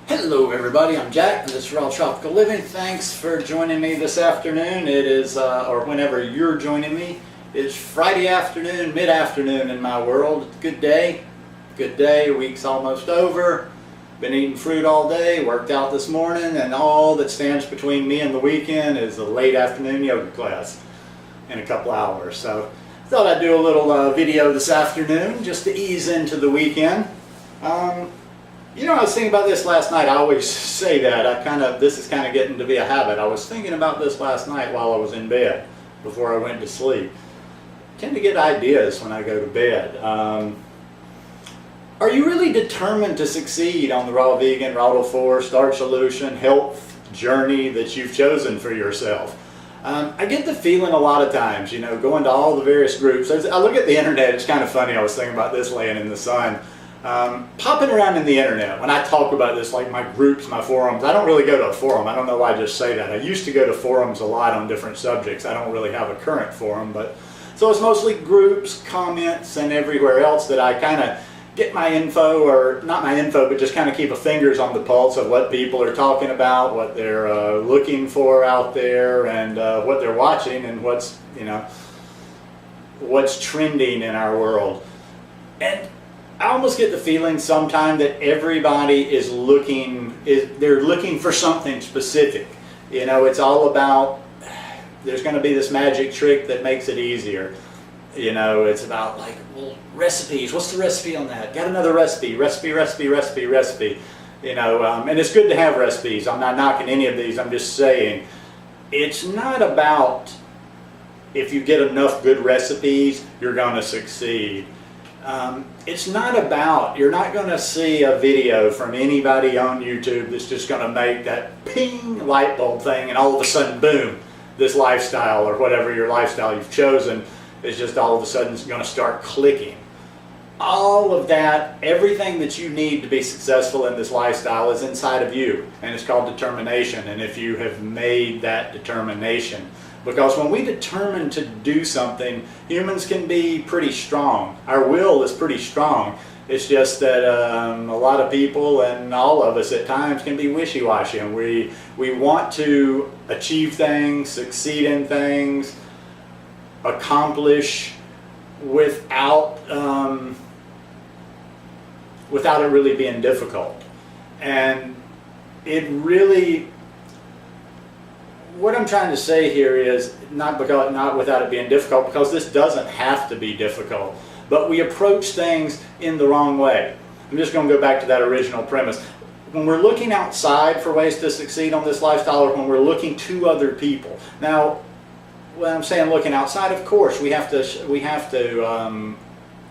Hello everybody, I'm Jack and this is Raw Tropical Living. Thanks for joining me this afternoon. It is, or whenever you're joining me, it's Friday afternoon, mid-afternoon in my world. Good day, week's almost over. Been eating fruit all day, worked out this morning, and all that stands between me and the weekend is a late afternoon yoga class in a couple hours. So I thought I'd do a little video this afternoon just to ease into the weekend. You know, I was thinking about this last night. I always say that. This is kind of getting to be a habit. I was thinking about this last night while I was in bed before I went to sleep. I tend to get ideas when I go to bed. Are you really determined to succeed on the raw vegan, raw 4 starch solution health journey that you've chosen for yourself? I get the feeling a lot of times, you know, going to all the various groups. I look at the internet, it's kind of funny. I was thinking about this laying in the sun. Popping around in the internet, when I talk about this, like my groups, my forums, I don't really go to a forum. I don't know why I just say that. I used to go to forums a lot on different subjects. I don't really have a current forum, but so it's mostly groups, comments, and everywhere else that I kind of get my info, or not my info, but just kind of keep a fingers on the pulse of what people are talking about, what they're looking for out there, and what they're watching, and what's trending in our world. And I almost get the feeling sometimes that everybody is they're looking for something specific. You know, it's all about, there's going to be this magic trick that makes it easier. You know, it's about like, well, recipes. What's the recipe on that? Got another recipe. You know, and it's good to have recipes. I'm not knocking any of these. I'm just saying, it's not about if you get enough good recipes, you're going to succeed. It's not about, you're not going to see a video from anybody on YouTube that's just going to make that ping light bulb thing and all of a sudden, boom, this lifestyle or whatever your lifestyle you've chosen is just all of a sudden going to start clicking. All of that, everything that you need to be successful in this lifestyle is inside of you, and it's called determination. And if you have made that determination, because when we determine to do something, humans can be pretty strong. Our will is pretty strong. It's just that a lot of people, and all of us at times, can be wishy-washy. And we want to achieve things, succeed in things, accomplish without it really being difficult. And it really, what I'm trying to say here is not without it being difficult, because this doesn't have to be difficult, but we approach things in the wrong way. I'm just going to go back to that original premise. When we're looking outside for ways to succeed on this lifestyle, or when we're looking to other people. Now, when I'm saying looking outside, of course, we have to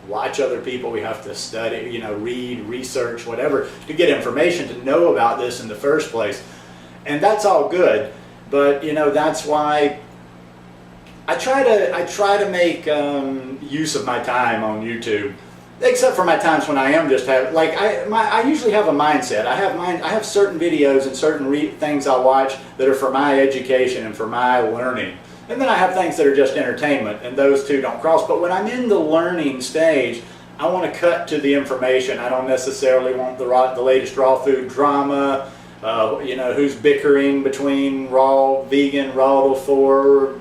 watch other people, we have to study, you know, read, research, whatever, to get information, to know about this in the first place. And that's all good. But you know, that's why I try to make use of my time on YouTube, except for my times when I am just I usually have a mindset. I have certain videos and certain things I watch that are for my education and for my learning, and then I have things that are just entertainment, and those two don't cross. But when I'm in the learning stage, I want to cut to the information. I don't necessarily want the latest raw food drama. You know, who's bickering between raw vegan, raw 4,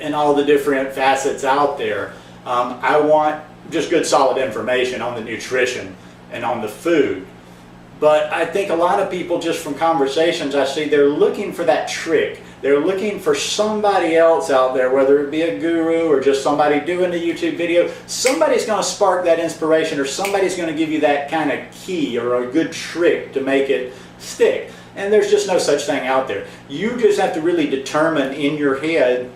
and all the different facets out there. I want just good solid information on the nutrition and on the food. But I think a lot of people, just from conversations I see, they're looking for that trick. They're looking for somebody else out there, whether it be a guru or just somebody doing a YouTube video. Somebody's going to spark that inspiration, or somebody's going to give you that kind of key or a good trick to make it stick. And there's just no such thing out there. You just have to really determine in your head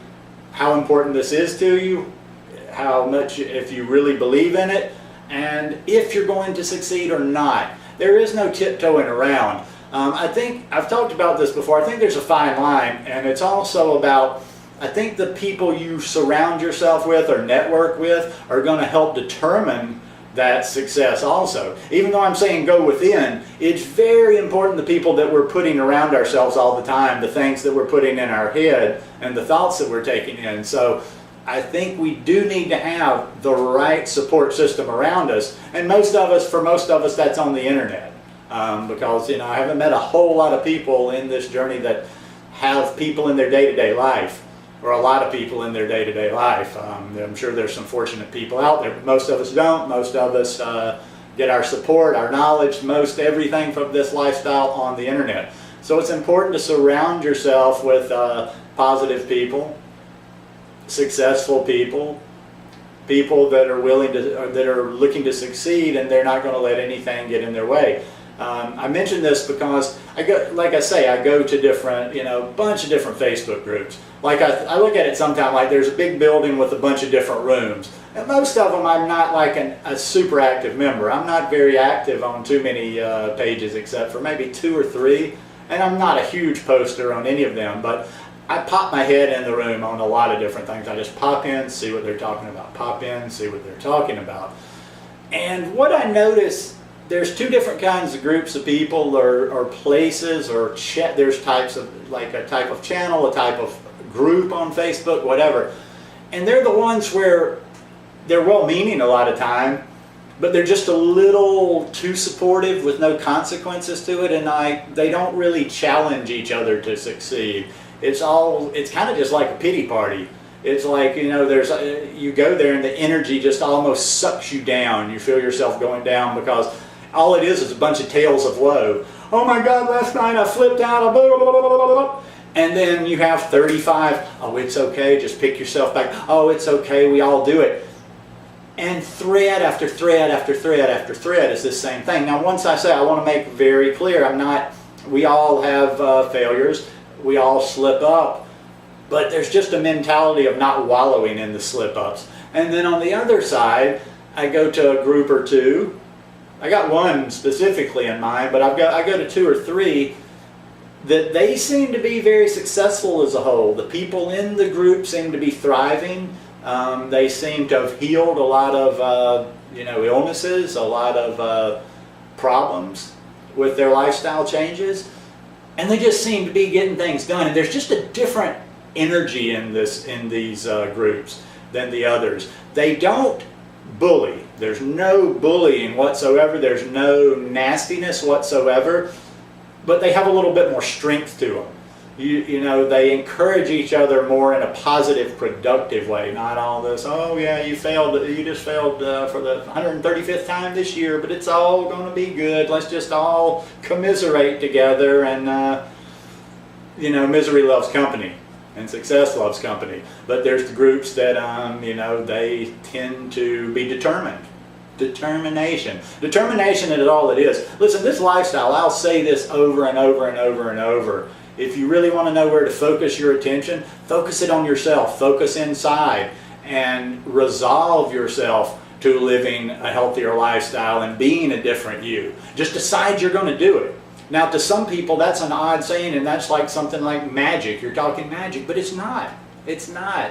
how important this is to you, how much, if you really believe in it, and if you're going to succeed or not. There is no tiptoeing around. I think, I've talked about this before, I think there's a fine line, and it's also about, I think the people you surround yourself with or network with are going to help determine that success also. Even though I'm saying go within, it's very important the people that we're putting around ourselves all the time, the things that we're putting in our head, and the thoughts that we're taking in. So I think we do need to have the right support system around us, and for most of us, that's on the internet. because I haven't met a whole lot of people in this journey that have people in their day-to-day life, or a lot of people in their day-to-day life. I'm sure there's some fortunate people out there, but most of us don't. Most of us get our support, our knowledge, most everything from this lifestyle on the internet. So it's important to surround yourself with positive people, successful people, people that are willing to, that are looking to succeed, and they're not going to let anything get in their way. I mention this because I go to different, bunch of different Facebook groups. Like I look at it sometimes like there's a big building with a bunch of different rooms. And most of them I'm not like a super active member. I'm not very active on too many pages except for maybe 2 or 3. And I'm not a huge poster on any of them, but I pop my head in the room on a lot of different things. I just pop in, see what they're talking about, pop in, see what they're talking about. And what I notice, there's 2 different kinds of groups of people or places or there's types of, like a type of channel, a type of group on Facebook, whatever. And they're the ones where they're well-meaning a lot of time, but they're just a little too supportive with no consequences to it, and they don't really challenge each other to succeed. It's kind of just like a pity party. It's like, you go there and the energy just almost sucks you down. You feel yourself going down because all it is a bunch of tales of woe. Oh my God, last night I flipped out, blah, blah, blah, blah, blah. And then you have 35, oh, it's okay, just pick yourself back. Oh, it's okay, we all do it. And thread after thread after thread after thread is this same thing. Now, once I say, I want to make very clear, we all have failures, we all slip up, but there's just a mentality of not wallowing in the slip-ups. And then on the other side, I go to a group or 2. I got one specifically in mind, but I go to 2 or 3 that they seem to be very successful as a whole. The people in the group seem to be thriving. They seem to have healed a lot of illnesses, a lot of problems with their lifestyle changes, and they just seem to be getting things done. And there's just a different energy in these groups than the others. They don't bully. There's no bullying whatsoever. There's no nastiness whatsoever. But they have a little bit more strength to them. They encourage each other more in a positive, productive way. Not all this, oh yeah, you just failed for the 135th time this year, but it's all going to be good. Let's just all commiserate together, and misery loves company, and success loves company. But there's the groups that, they tend to be determined. Determination is all it is. Listen, this lifestyle, I'll say this over and over and over and over. If you really want to know where to focus your attention, focus it on yourself. Focus inside and resolve yourself to living a healthier lifestyle and being a different you. Just decide you're going to do it. Now, to some people, that's an odd saying, and that's like something like magic. You're talking magic, but it's not. It's not.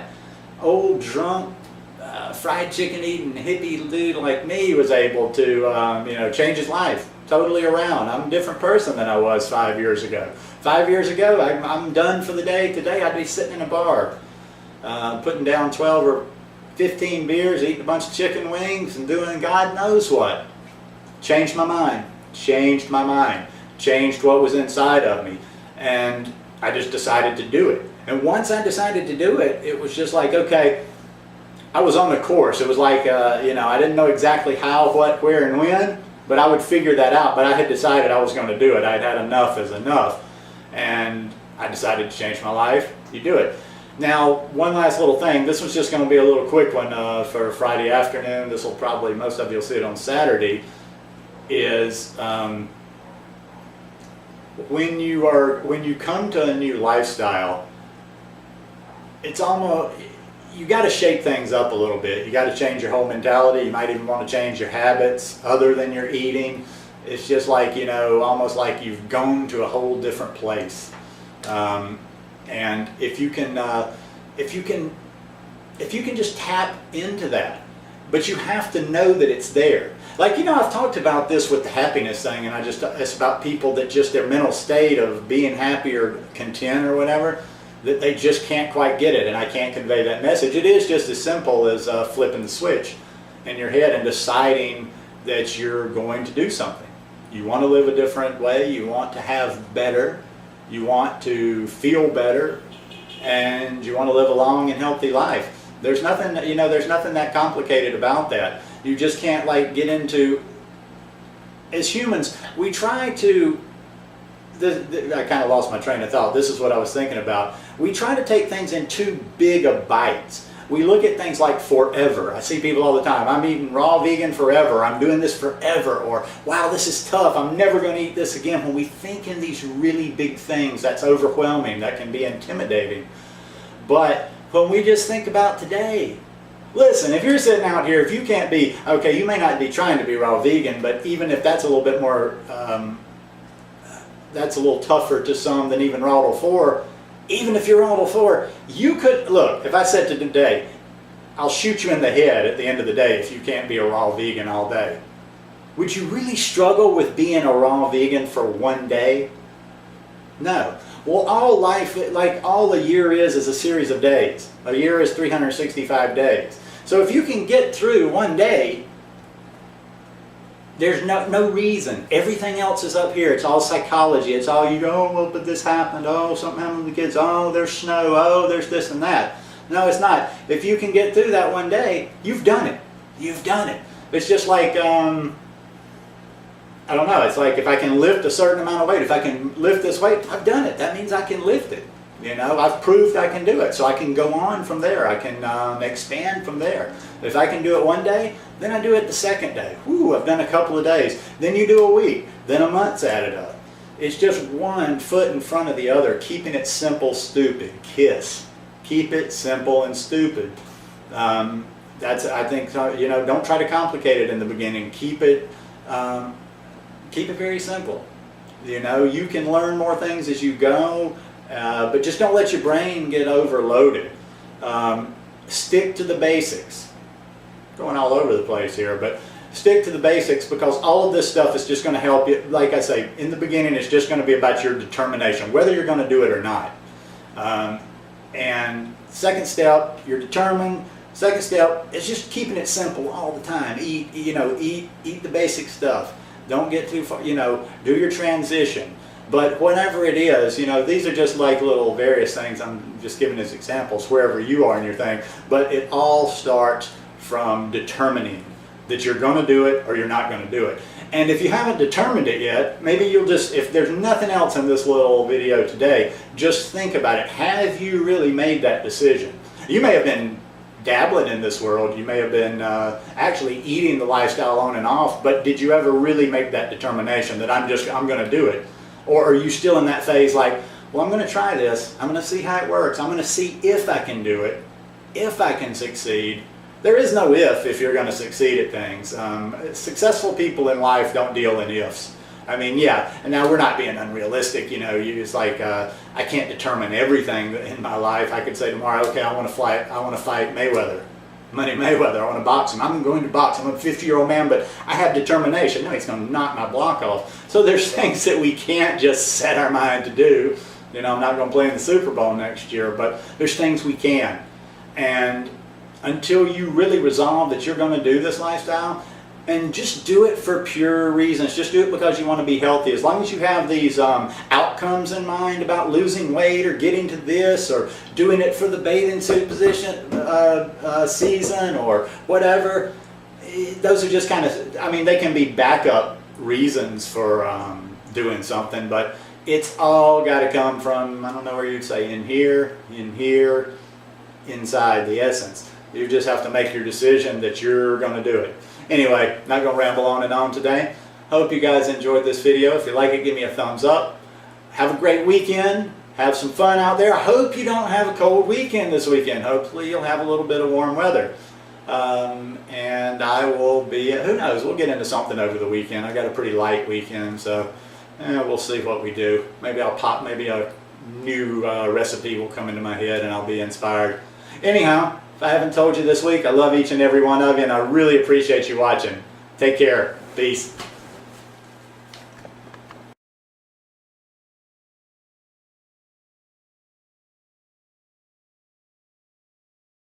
Old, drunk, fried chicken eating hippie dude like me was able to change his life totally around. I'm a different person than I was 5 years ago. 5 years ago, I'm done for the day. Today I'd be sitting in a bar putting down 12 or 15 beers, eating a bunch of chicken wings, and doing God knows what. Changed my mind. Changed my mind. Changed what was inside of me. And I just decided to do it. And once I decided to do it, it was just like, okay, I was on the course. It was like, I didn't know exactly how, what, where, and when, but I would figure that out. But I had decided I was going to do it. I'd had enough is enough. And I decided to change my life. You do it. Now, one last little thing. This was just going to be a little quick one for Friday afternoon. This will probably, most of you will see it on Saturday, is when you come to a new lifestyle, it's almost, you got to shake things up a little bit. You got to change your whole mentality. You might even want to change your habits other than your eating. It's just like, almost like you've gone to a whole different place. And if you can just tap into that, but you have to know that it's there. Like, I've talked about this with the happiness thing, and it's about people that just their mental state of being happy or content or whatever, that they just can't quite get it, and I can't convey that message. It is just as simple as flipping the switch in your head and deciding that you're going to do something. You want to live a different way. You want to have better. You want to feel better. And you want to live a long and healthy life. There's nothing, there's nothing that complicated about that. You just can't like get into, as humans, we try to, I kind of lost my train of thought. This is what I was thinking about. We try to take things in too big of bites. We look at things like forever. I see people all the time, I'm eating raw vegan forever, I'm doing this forever, or wow, this is tough, I'm never going to eat this again. When we think in these really big things, that's overwhelming, that can be intimidating. But when we just think about today, listen, if you're sitting out here, if you can't be, okay, you may not be trying to be raw vegan, but even if that's a little bit more, that's a little tougher to some than even raw to 4, even if you're raw to 4, you could, look, if I said to today, I'll shoot you in the head at the end of the day if you can't be a raw vegan all day. Would you really struggle with being a raw vegan for one day? No. Well, all life, like all a year is a series of days. A year is 365 days. So if you can get through one day, there's no reason. Everything else is up here. It's all psychology. It's all oh, well, but this happened. Oh, something happened to the kids. Oh, there's snow. Oh, there's this and that. No, it's not. If you can get through that one day, you've done it. You've done it. It's just like, I don't know. It's like if I can lift a certain amount of weight, if I can lift this weight, I've done it. That means I can lift it. I've proved I can do it. So I can go on from there. I can expand from there. If I can do it one day, then I do it the second day. Whew, I've done a couple of days. Then you do a week. Then a month's added up. It's just one foot in front of the other, keeping it simple, stupid. KISS. Keep it simple and stupid. That's, I think, don't try to complicate it in the beginning. Keep it very simple. You can learn more things as you go. But just don't let your brain get overloaded. Stick to the basics. Going all over the place here, but stick to the basics, because all of this stuff is just going to help you. Like I say, in the beginning, it's just going to be about your determination, whether you're going to do it or not. And second step, you're determined. Second step is just keeping it simple all the time. Eat the basic stuff. Don't get too far. Do your transition. But whatever it is, these are just like little various things. I'm just giving as examples wherever you are in your thing. But it all starts from determining that you're going to do it or you're not going to do it. And if you haven't determined it yet, maybe you'll just, if there's nothing else in this little video today, just think about it. Have you really made that decision? You may have been dabbling in this world. You may have been actually eating the lifestyle on and off, but did you ever really make that determination that I'm going to do it? Or are you still in that phase like, well, I'm going to try this. I'm going to see how it works. I'm going to see if I can do it, if I can succeed. There is no if you're going to succeed at things. Successful people in life don't deal in ifs. I mean, yeah, and now we're not being unrealistic, it's like, I can't determine everything in my life. I could say tomorrow, okay, I want to fight Mayweather. Money Mayweather, I want to box him. I'm going to box. I'm a 50-year-old man, but I have determination. No, he's going to knock my block off. So there's things that we can't just set our mind to do. I'm not going to play in the Super Bowl next year, but there's things we can. And until you really resolve that you're going to do this lifestyle, and just do it for pure reasons. Just do it because you want to be healthy. As long as you have these outcomes in mind about losing weight or getting to this or doing it for the bathing suit season or whatever, those are just kind of, they can be backup reasons for doing something, but it's all got to come from, I don't know where you'd say, in here, inside the essence. You just have to make your decision that you're going to do it. Anyway, not going to ramble on and on today. Hope you guys enjoyed this video. If you like it, give me a thumbs up. Have a great weekend. Have some fun out there. I hope you don't have a cold weekend this weekend. Hopefully you'll have a little bit of warm weather. And I will be, who knows, we'll get into something over the weekend. I got a pretty light weekend, so we'll see what we do. Maybe I'll pop, maybe a new recipe will come into my head and I'll be inspired. Anyhow, if I haven't told you this week, I love each and every one of you, and I really appreciate you watching. Take care. Peace.